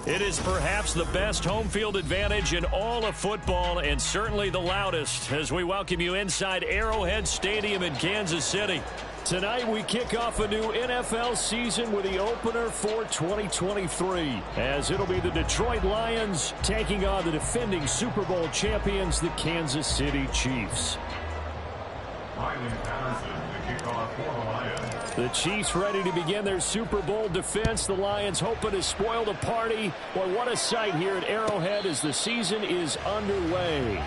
It is perhaps the best home field advantage in all of football, and certainly the loudest, as we welcome you inside Arrowhead Stadium in Kansas City. Tonight we kick off a new NFL season with the opener for 2023, as it'll be the Detroit Lions taking on the defending Super Bowl champions, the Kansas City Chiefs. The Chiefs ready to begin their Super Bowl defense. The Lions hoping to spoil the party. Well, what a sight here at Arrowhead as the season is underway.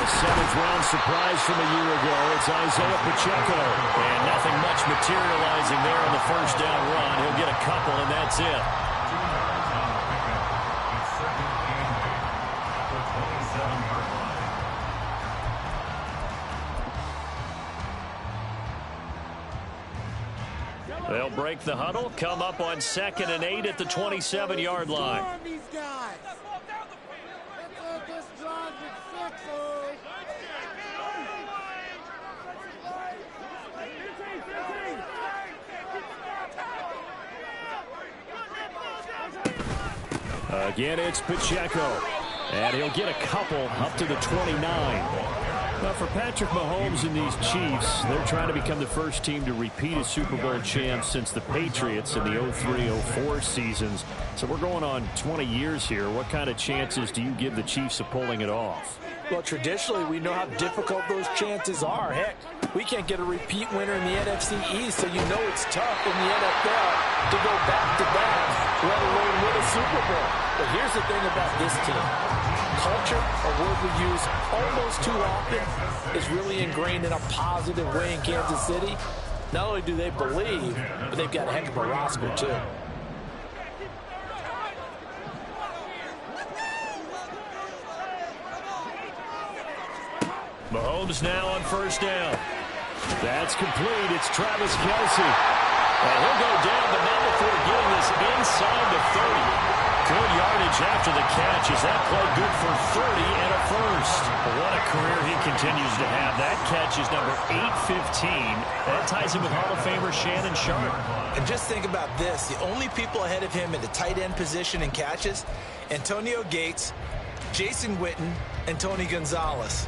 Seventh-round surprise from a year ago. It's Isaiah Pacheco. And nothing much materializing there on the first down run. He'll get a couple, and that's it. They'll break the huddle, come up on 2nd and 8 at the 27-yard line. Again, it's Pacheco, and he'll get a couple up to the 29. Now, for Patrick Mahomes and these Chiefs, they're trying to become the first team to repeat as Super Bowl champs since the Patriots in the 03-04 seasons. So we're going on 20 years here. What kind of chances do you give the Chiefs of pulling it off? Well, traditionally, we know how difficult those chances are. Heck, we can't get a repeat winner in the NFC East, so you know it's tough in the NFL to go back-to-back, let alone win a Super Bowl. But here's the thing about this team. Culture, a word we use almost too often, is really ingrained in a positive way in Kansas City. Not only do they believe, but they've got a heck of a roster, too. Mahomes now on first down. That's complete. It's Travis Kelce. And he'll go down, but not before getting this inside the 30. Good yardage after the catch. Is that play good for 30 and a first? What a career he continues to have. That catch is number 815. That ties him with Hall of Famer Shannon Sharpe. And just think about this. The only people ahead of him in the tight end position and catches, Antonio Gates, Jason Witten, and Tony Gonzalez.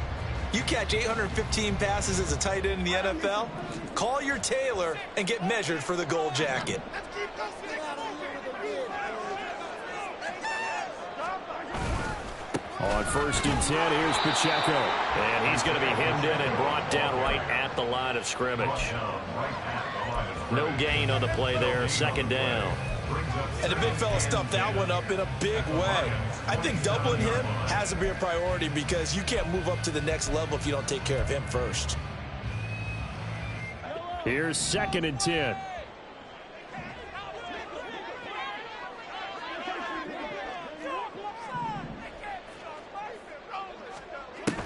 You catch 815 passes as a tight end in the NFL, call your tailor and get measured for the gold jacket. On 1st and 10, here's Pacheco. And he's going to be hemmed in and brought down right at the line of scrimmage. No gain on the play there, 2nd down. And the big fella stuffed that one up in a big way. I think doubling him has to be a priority because you can't move up to the next level if you don't take care of him first. Here's 2nd and 10.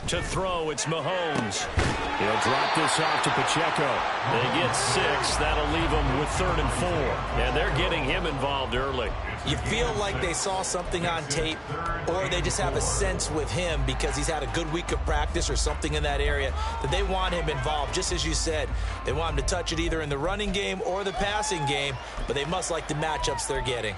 To throw, it's Mahomes. He'll drop this off to Pacheco. They get 6. That'll leave them with 3rd and 4. And they're getting him involved early. You feel like they saw something on tape, or they just have a sense with him because he's had a good week of practice or something in that area that they want him involved. Just as you said, they want him to touch it either in the running game or the passing game, but they must like the matchups they're getting.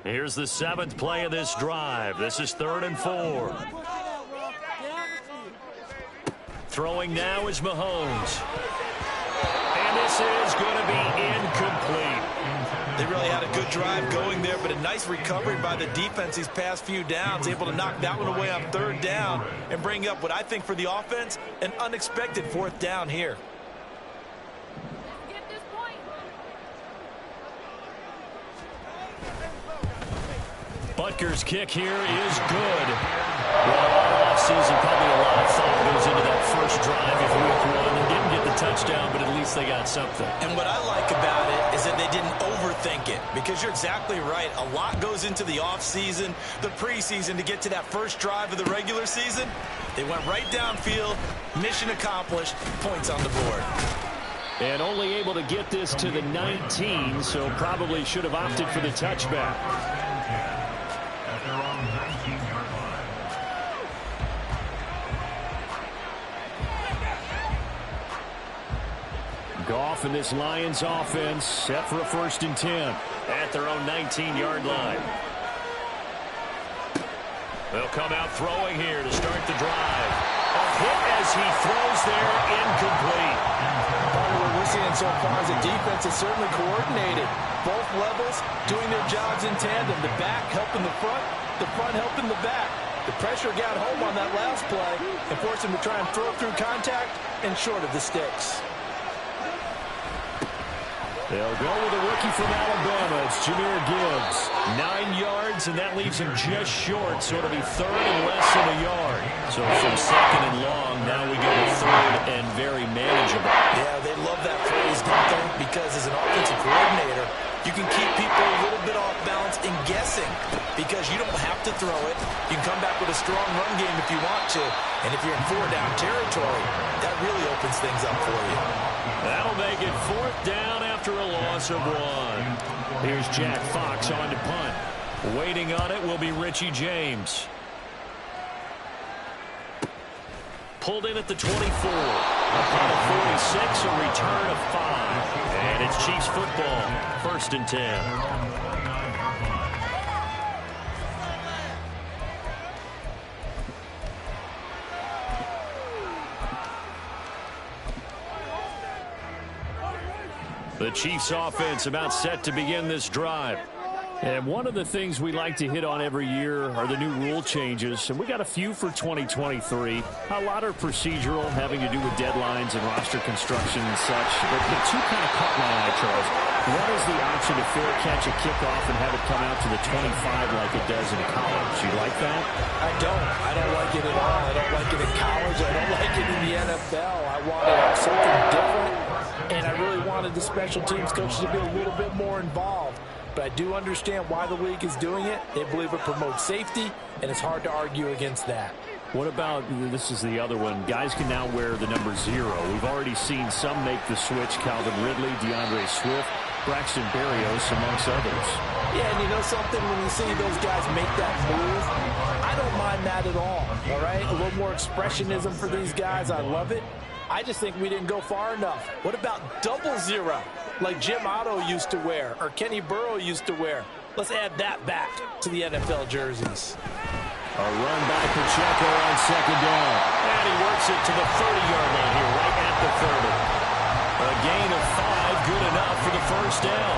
Here's the 7th play of this drive. This is 3rd and 4. Throwing now is Mahomes. And this is going to be incomplete. They really had a good drive going there, but a nice recovery by the defense these past few downs, able to knock that one away on 3rd down and bring up what I think for the offense, an unexpected 4th down here. Butker's kick here is good. Well, offseason, probably a lot of thought goes into that first drive of week 1. They didn't get the touchdown, but at least they got something. And what I like about it is that they didn't overthink it, because you're exactly right. A lot goes into the offseason, the preseason, to get to that first drive of the regular season. They went right downfield, mission accomplished, points on the board. And only able to get this to the 19, so probably should have opted for the touchback. Goff and this Lions offense set for a 1st and 10 at their own 19-yard line. They'll come out throwing here to start the drive. A hit as he throws there, incomplete. What we're seeing so far is the defense is certainly coordinated. Both levels doing their jobs in tandem. The back helping the front helping the back. The pressure got home on that last play and forced him to try and throw through contact and short of the sticks. They'll go with a rookie from Alabama. It's Jahmyr Gibbs. 9 yards, and that leaves him just short, so it'll be 3rd and less than a yard. So from 2nd and long, now we go to 3rd and very manageable. Yeah, they love that phrase, don't they? Because as an offensive coordinator, you can keep people a little bit off balance and guessing, because you don't have to throw it. You can come back with a strong run game if you want to. And if you're in 4-down territory, that really opens things up for you. That'll make it 4th down after a loss of 1. Here's Jack Fox on to punt. Waiting on it will be Richie James. Pulled in at the 24. Upon a 46, a return of 5. And it's Chiefs football, 1st and 10. The Chiefs offense about set to begin this drive. And one of the things we like to hit on every year are the new rule changes. And we got a few for 2023. A lot are procedural, having to do with deadlines and roster construction and such. But the 2 kind of caught my eye, Charles. One is the option to fair catch a kickoff and have it come out to the 25 like it does in college. You like that? I don't like it at all. I don't like it in college. I don't like it in the NFL. I wanted something different. And I really wanted the special teams coaches to be a little bit more involved. But I do understand why the league is doing it. They believe it promotes safety, and it's hard to argue against that. What about, this is the other one, guys can now wear the number 0. We've already seen some make the switch, Calvin Ridley, DeAndre Swift, Braxton Berrios, amongst others. Yeah, and you know something, when you see those guys make that move, I don't mind that at all right? A little more expressionism for these guys, I love it. I just think we didn't go far enough. What about 00, like Jim Otto used to wear or Kenny Burrow used to wear? Let's add that back to the NFL jerseys. A run by Pacheco on 2nd down. And he works it to the 30-yard line here, right at the 30. A gain of 5, good enough for the 1st down.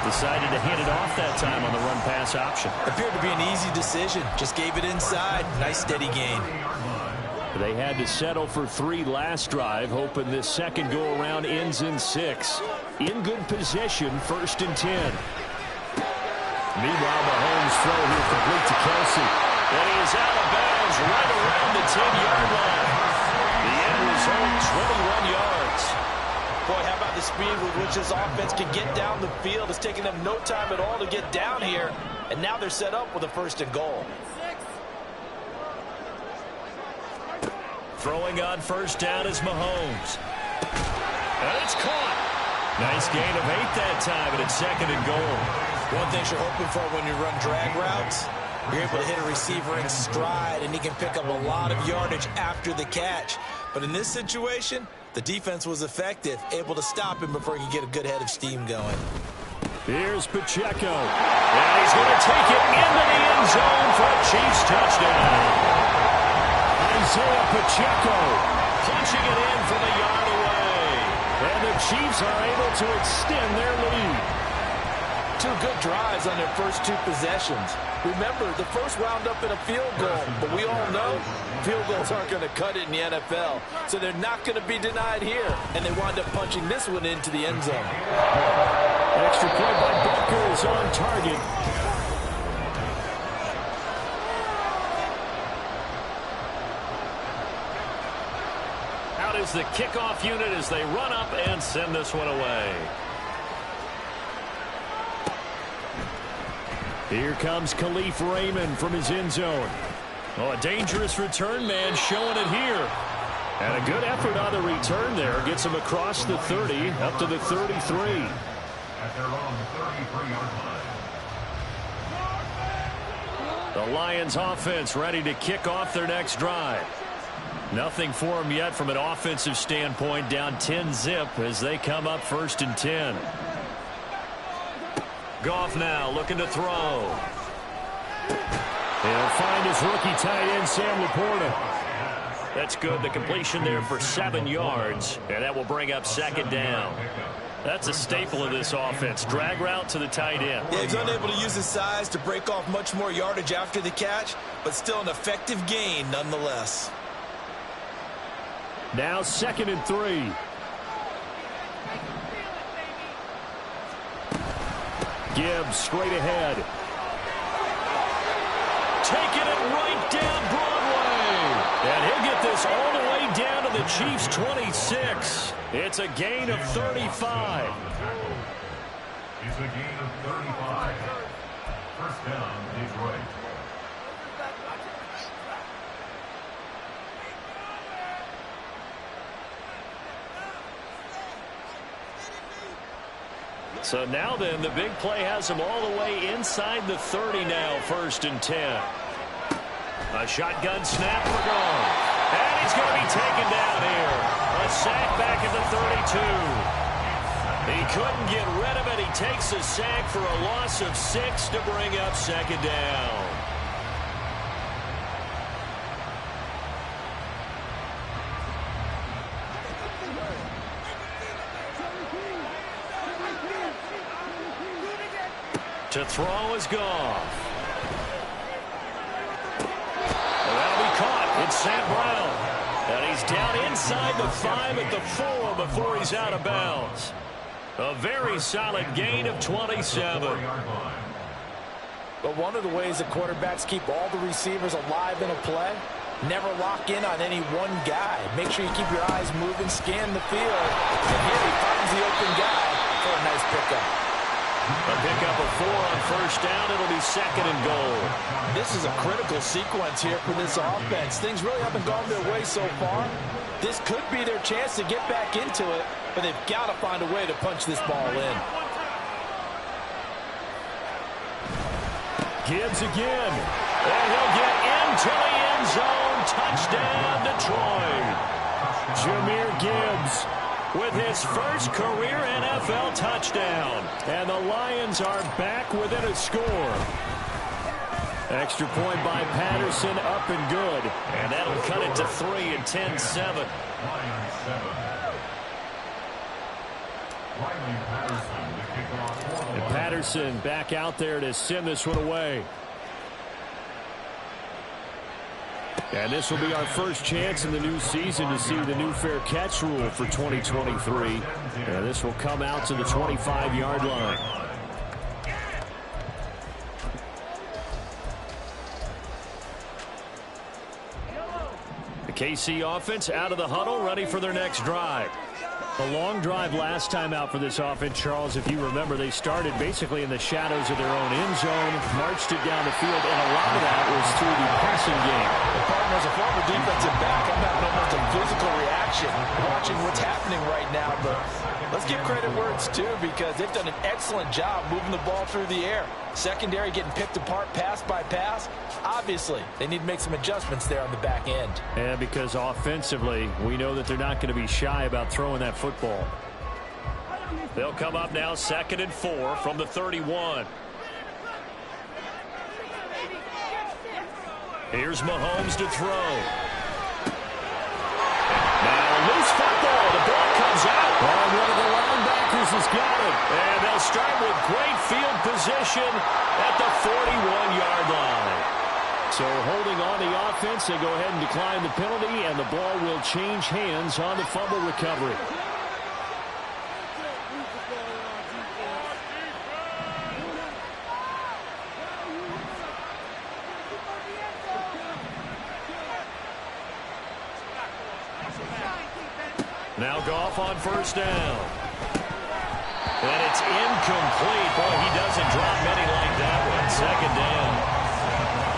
Decided to hand it off that time on the run-pass option. Appeared to be an easy decision. Just gave it inside. Nice steady gain. They had to settle for 3 last drive, hoping this second go-around ends in 6. In good position, 1st and 10. Meanwhile, Mahomes' throw here complete to Kelsey. And he is out of bounds right around the 10-yard line. The end result, 21 yards. Boy, how about the speed with which this offense can get down the field? It's taken them no time at all to get down here. And now they're set up with a 1st and goal. Throwing on 1st down is Mahomes. And it's caught. Nice gain of 8 that time, and it's 2nd and goal. One thing you're hoping for when you run drag routes, you're able to hit a receiver in stride, and he can pick up a lot of yardage after the catch. But in this situation, the defense was effective, able to stop him before he could get a good head of steam going. Here's Pacheco. And he's going to take it into the end zone for a Chiefs touchdown. Isaiah Pacheco punching it in from a yard away. And the Chiefs are able to extend their lead. two good drives on their first two possessions. Remember, the first wound up in a field goal, but we all know field goals aren't going to cut it in the NFL, so they're not going to be denied here, and they wind up punching this one into the end zone. Extra point by Butker is on target. Out is the kickoff unit as they run up and send this one away. Here comes Khalif Raymond from his end zone. Oh, a dangerous return man showing it here. And a good effort on the return there. Gets him across the 30, up to the 33. At their own 33-yard line. The Lions offense ready to kick off their next drive. Nothing for them yet from an offensive standpoint. Down 10-zip as they come up 1st and 10. Goff now looking to throw. He'll find his rookie tight end, Sam Laporta. That's good. The completion there for 7 yards, and that will bring up 2nd down. That's a staple of this offense. Drag route to the tight end. Yeah, he's unable to use his size to break off much more yardage after the catch, but still an effective gain nonetheless. Now 2nd and 3. Gibbs straight ahead. Taking it right down Broadway. And he'll get this all the way down to the Chiefs' 26. It's a gain of 35. It's a gain of 35. 1st down, Detroit. So now then, the big play has him all the way inside the 30 now, 1st and 10. A shotgun snap for Goff. And he's going to be taken down here. A sack back at the 32. He couldn't get rid of it. He takes a sack for a loss of 6 to bring up 2nd down. To throw is Goff. Well, that'll be caught. It's St. Brown. And he's down inside the 5 at the 4 before he's out of bounds. A very solid gain of 27. But one of the ways that quarterbacks keep all the receivers alive in a play, never lock in on any one guy. Make sure you keep your eyes moving, scan the field. And here he finds the open guy for a nice pickup. A pickup of 4 on 1st down. It'll be 2nd and goal. This is a critical sequence here for this offense. Things really haven't gone their way so far. This could be their chance to get back into it, but they've got to find a way to punch this ball in. Gibbs again. And he'll get into the end zone. Touchdown, Detroit. Jahmyr Gibbs with his first career NFL touchdown. And the Lions are back within a score. Extra point by Patterson, up and good. And that'll cut it to 3 and 10-7. And Patterson back out there to send this one away. And this will be our first chance in the new season to see the new fair catch rule for 2023. And this will come out to the 25-yard line. The KC offense out of the huddle, ready for their next drive. A long drive last time out for this offense, Charles. If you remember, they started basically in the shadows of their own end zone, marched it down the field, and a lot of that was through the passing game. The partner, as a former defensive back, I'm having almost a physical reaction watching what's happening right now. But let's give credit where it's due, because they've done an excellent job moving the ball through the air. Secondary getting picked apart pass by pass. Obviously, they need to make some adjustments there on the back end. And because offensively, we know that they're not going to be shy about throwing that football. They'll come up now 2nd and 4 from the 31. Here's Mahomes to throw. Now a loose football. The ball comes out. And one of the linebackers has got it. And they'll start with great field position at the 41-yard line. So holding on the offense, they go ahead and decline the penalty, and the ball will change hands on the fumble recovery. Now Goff on first down. And it's incomplete. Boy, he doesn't drop many like that one. Second down.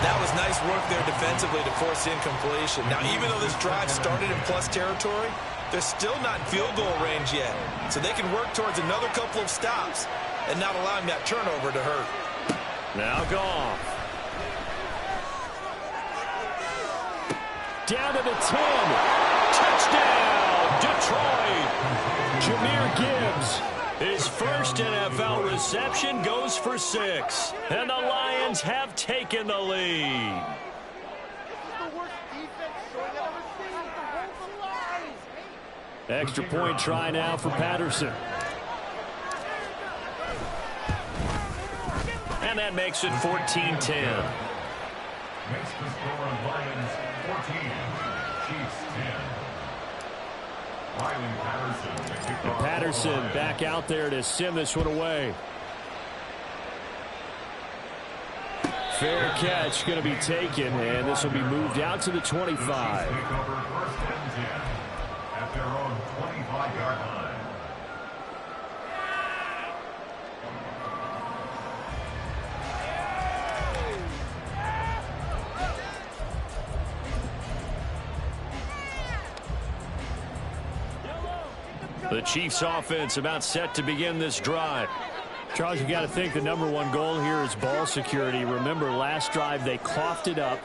That was nice work there defensively to force incompletion. Now, even though this drive started in plus territory, they're still not in field goal range yet. So they can work towards another couple of stops and not allowing that turnover to hurt. Now Goff. Down to the 10. Touchdown, Detroit. Jahmyr Gibbs. His first NFL reception goes for 6. And the Lions have taken the lead. Extra point try now for Patterson. And that makes it 14-10. Makes the score Lions 14, Chiefs 10. Patterson back out there to send this one away. Fair catch going to be taken, and this will be moved out to the 25. Take over first and 10 at their own 25-yard line. The Chiefs offense about set to begin this drive. Charles, you got to think the #1 goal here is ball security. Remember, last drive they coughed it up,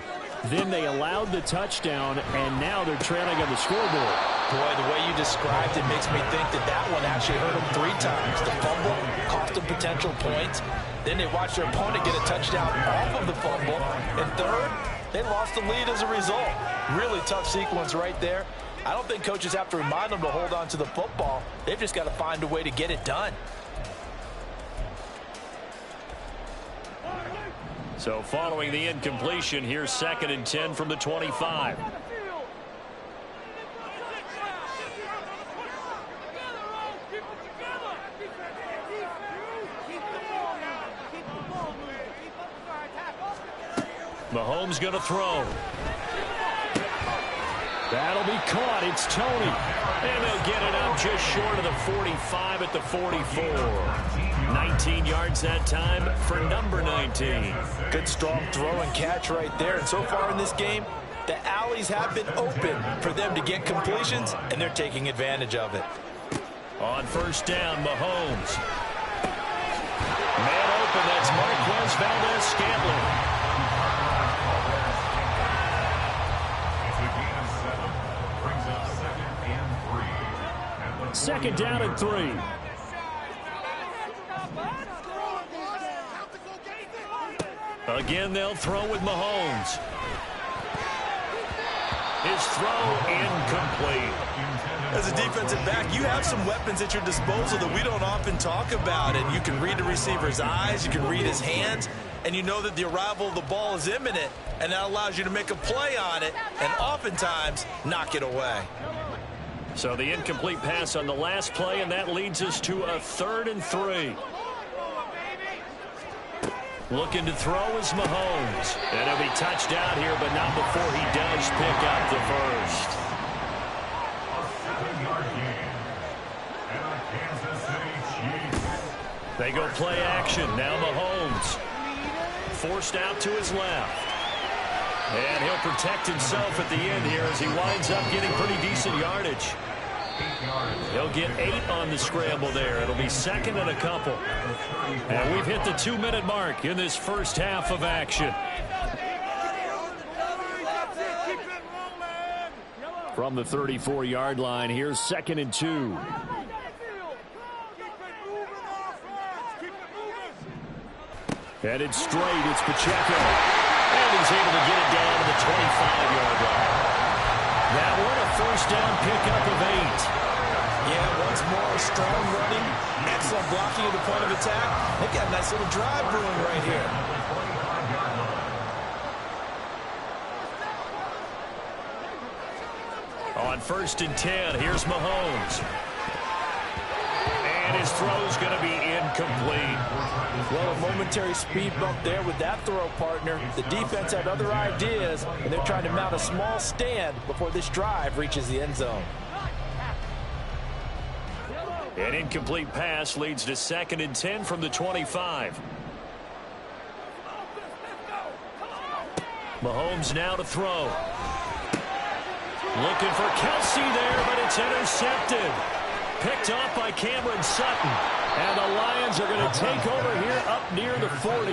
then they allowed the touchdown, and now they're trailing on the scoreboard. Boy, the way you described it makes me think that one actually hurt them 3 times. The fumble cost them potential points. Then they watched their opponent get a touchdown off of the fumble. And third, they lost the lead as a result. Really tough sequence right there. I don't think coaches have to remind them to hold on to the football. They've just got to find a way to get it done. So following the incompletion, here's 2nd and 10 from the 25. Mahomes going to throw. That'll be caught. It's Tony. And they'll get it up just short of the 45 at the 44. 19 yards that time for number 19. Good strong throw and catch right there. And so far in this game, the alleys have been open for them to get completions, and they're taking advantage of it. On first down, Mahomes. Man open, that's Marquez Valdes-Scantling. Second down and 3. Again, they'll throw with Mahomes. His throw incomplete. As a defensive back, you have some weapons at your disposal that we don't often talk about. And you can read the receiver's eyes, you can read his hands, and you know that the arrival of the ball is imminent, and that allows you to make a play on it and oftentimes knock it away. So the incomplete pass on the last play, and that leads us to a 3rd and 3. Looking to throw is Mahomes. And he'll be touched out here, but not before he does pick up the first. A 7-yard gain. And the Kansas City Chiefs. They go play action. Now Mahomes. Forced out to his left. And he'll protect himself at the end here as he winds up getting pretty decent yardage. He'll get 8 on the scramble there. It'll be 2nd and a couple. And we've hit the 2-minute mark in this first half of action. From the 34-yard line, here's 2nd and 2. Headed straight, it's Pacheco. And he's able to get it down to the 25-yard line. That one a first down pickup of 8. Yeah, once more, strong running, excellent blocking at the point of attack. They've got a nice little drive brewing right here. On 1st and 10, here's Mahomes. And his throw's going to be incomplete. Well, a momentary speed bump there with that throw, partner. The defense had other ideas, and they're trying to mount a small stand before this drive reaches the end zone. An incomplete pass leads to 2nd and 10 from the 25. Mahomes now to throw. Looking for Kelsey there, but it's intercepted. Picked off by Cameron Sutton. And the Lions are going to take over here up near the 40.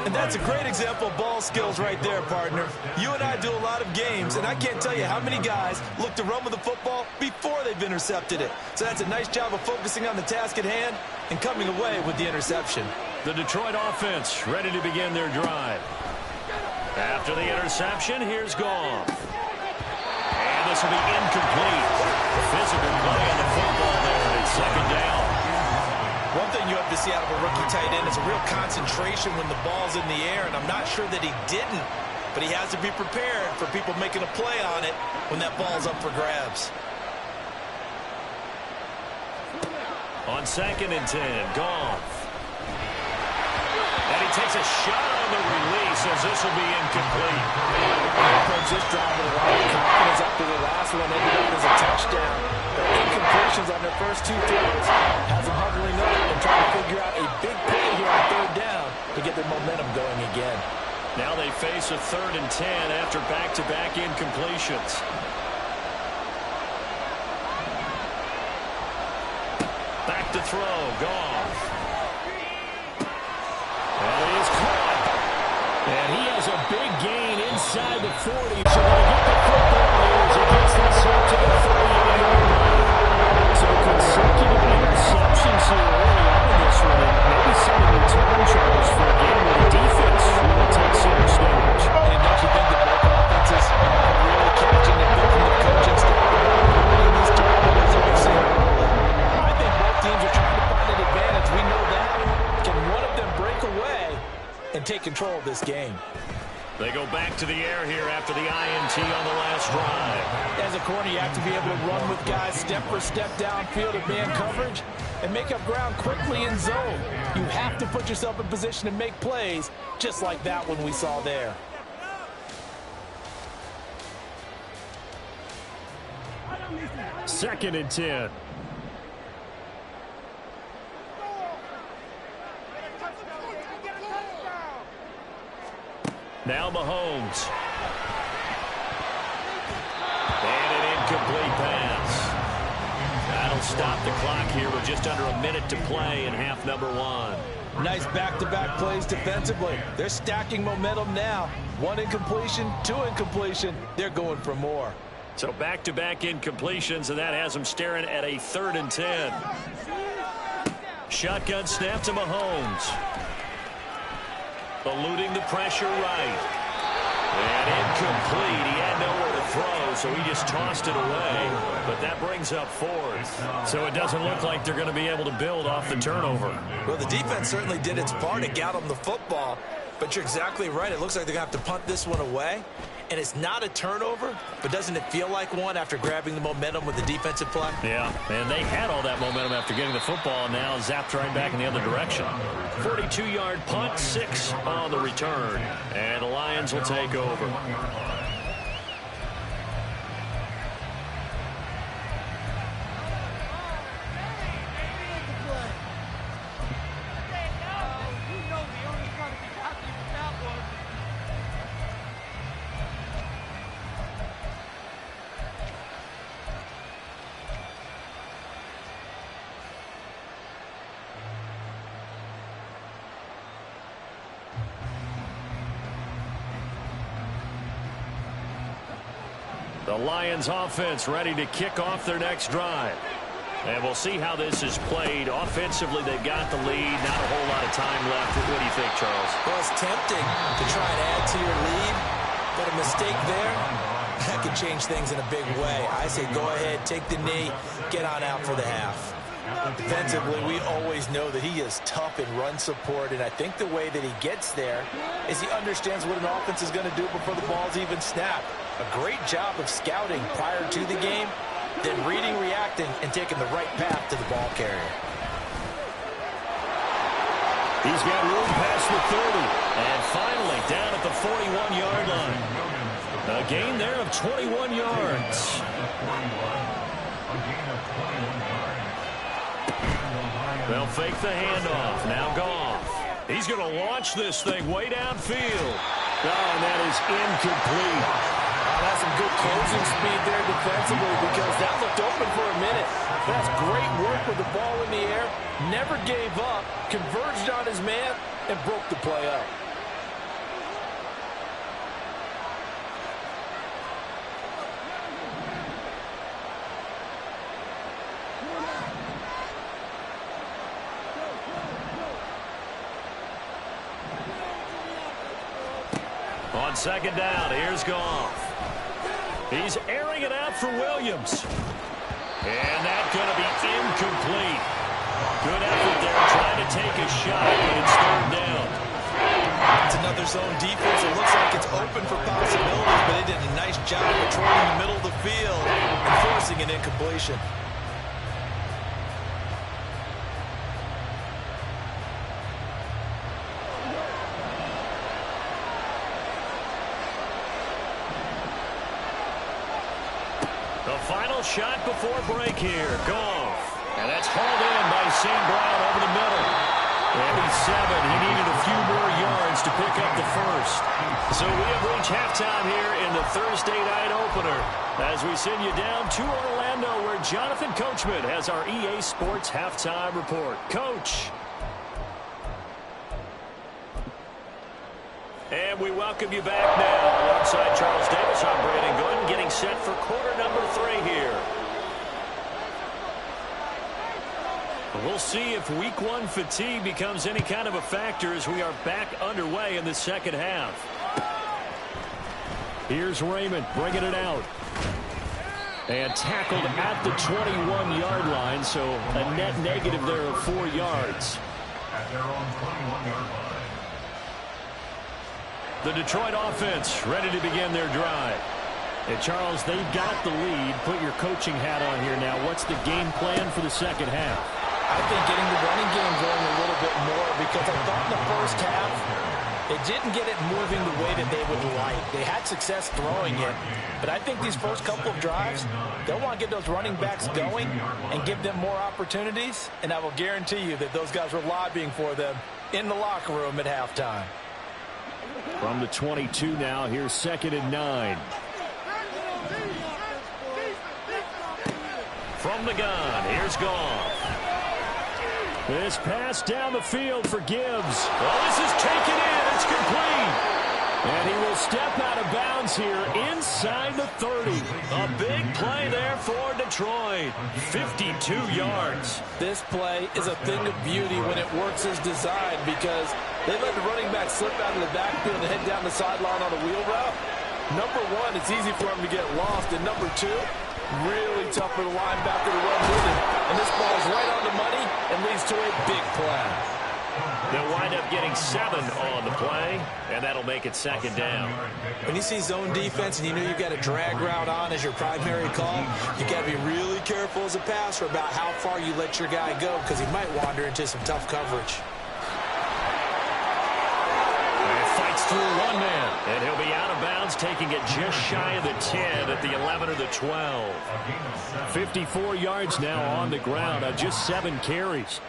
And that's a great example of ball skills right there, partner. You and I do a lot of games, and I can't tell you how many guys look to run with the football before they've intercepted it. So that's a nice job of focusing on the task at hand and coming away with the interception. The Detroit offense ready to begin their drive. After the interception, here's Goff. And this will be incomplete. Physical play on the football there, and it's 2nd down. One thing you have to see out of a rookie tight end is a real concentration when the ball's in the air, and I'm not sure that he didn't, but he has to be prepared for people making a play on it when that ball's up for grabs. On 2nd and 10, Goff. And he takes a shot on the release as this will be incomplete. Just driving a lot of confidence after the last one ended up as a touchdown. The incompletions on their first 2 throws has them huddling up and trying to figure out a big play here on 3rd down to get their momentum going again. Now they face a 3rd and 10 after back-to-back incompletions. Back to throw, Goff. And it is caught. And he has a big gain inside the 40. So going to get the football here as he gets this up to the 48-yard line. So consecutive interceptions here early on in this one. And maybe setting the tone, Charles, for a game where the defense will take center stage. And don't you think that both offenses are really catching the bit from the coaching staff about limiting these turnovers that we've seen early? I think both teams are trying to find an advantage. We know that. Can one of them break away and take control of this game? They go back to the air here after the INT on the last drive. As a corner, you have to be able to run with guys step for step downfield in man coverage and make up ground quickly in zone. You have to put yourself in position to make plays just like that one we saw there. Second and 10. Now Mahomes. And an incomplete pass. That'll stop the clock here with just under a minute to play in half number 1. Nice back-to-back plays defensively. They're stacking momentum now. 1 incompletion, 2 incompletion. They're going for more. So back-to-back incompletions, and that has them staring at a 3rd and 10. Shotgun snap to Mahomes. Eluding the pressure right. And incomplete. He had nowhere to throw, so he just tossed it away. But that brings up 4th. So it doesn't look like they're going to be able to build off the turnover. Well, the defense certainly did its part to get them the football. But you're exactly right. It looks like they're going to have to punt this one away. And it's not a turnover, but doesn't it feel like one after grabbing the momentum with the defensive play? Yeah, and they had all that momentum after getting the football, and now zapped right back in the other direction. 42-yard punt, 6 on the return. And the Lions will take over. The Lions offense ready to kick off their next drive. And we'll see how this is played. Offensively, they've got the lead. Not a whole lot of time left. What do you think, Charles? Well, it's tempting to try and add to your lead, but a mistake there that can change things in a big way. I say go ahead, take the knee, get on out for the half. Defensively, we always know that he is tough in run support, and I think the way that he gets there is he understands what an offense is going to do before the ball's even snapped. A great job of scouting prior to the game, then reading, reacting, and taking the right path to the ball carrier. He's got room past the 30, and finally down at the 41-yard line. A gain there of 21 yards. They'll fake the handoff. Now Goff. He's going to launch this thing way downfield. Oh, and that is incomplete. That's some good closing speed there defensively because that looked open for a minute. That's great work with the ball in the air. Never gave up, converged on his man, and broke the play up. On second down, here's Goff. He's airing it out for Williams. And that's going to be incomplete. Good effort there trying to take a shot, but it's third down. It's another zone defense. It looks like it's open for possibilities, but they did a nice job patrolling the middle of the field and forcing an incompletion. The final shot before break here. Goff. And that's hauled in by St. Brown over the middle. 37. He needed a few more yards to pick up the first. So we have reached halftime here in the Thursday night opener as we send you down to Orlando where Jonathan Coachman has our EA Sports halftime report. Coach. And we welcome you back now alongside Charles Davis. I'm Brandon Gordon getting set for quarter number 3 here. We'll see if week 1 fatigue becomes any kind of a factor as we are back underway in the second half. Here's Raymond bringing it out. And tackled at the 21-yard line, so a net negative there of 4 yards. At their own 21-yard line. The Detroit offense ready to begin their drive. And Charles, they've got the lead. Put your coaching hat on here now. What's the game plan for the second half? I think getting the running game going a little bit more because I thought in the first half they didn't get it moving the way that they would like. They had success throwing it, but I think these first couple of drives, they'll want to get those running backs going and give them more opportunities, and I will guarantee you that those guys were lobbying for them in the locker room at halftime. From the 22 now, here's 2nd and 9. From the gun, here's Goff. This pass down the field for Gibbs. Well, this is taken in. It's complete. And he will step out of bounds here inside the 30. A big play there for Detroit. 52 yards. This play is a thing of beauty when it works as designed because they let the running back slip out of the backfield and head down the sideline on a wheel route. Number one, it's easy for him to get lost. And number two, really tough for the linebacker to run with it. And this ball is right on the money and leads to a big play. They'll wind up getting 7 on the play, and that'll make it 2nd down. When you see zone defense and you know you've got a drag route on as your primary call, you've got to be really careful as a passer about how far you let your guy go because he might wander into some tough coverage. And fights through one man, and he'll be out of bounds, taking it just shy of the 10 at the 11 or the 12. 54 yards now on the ground on just 7 carries.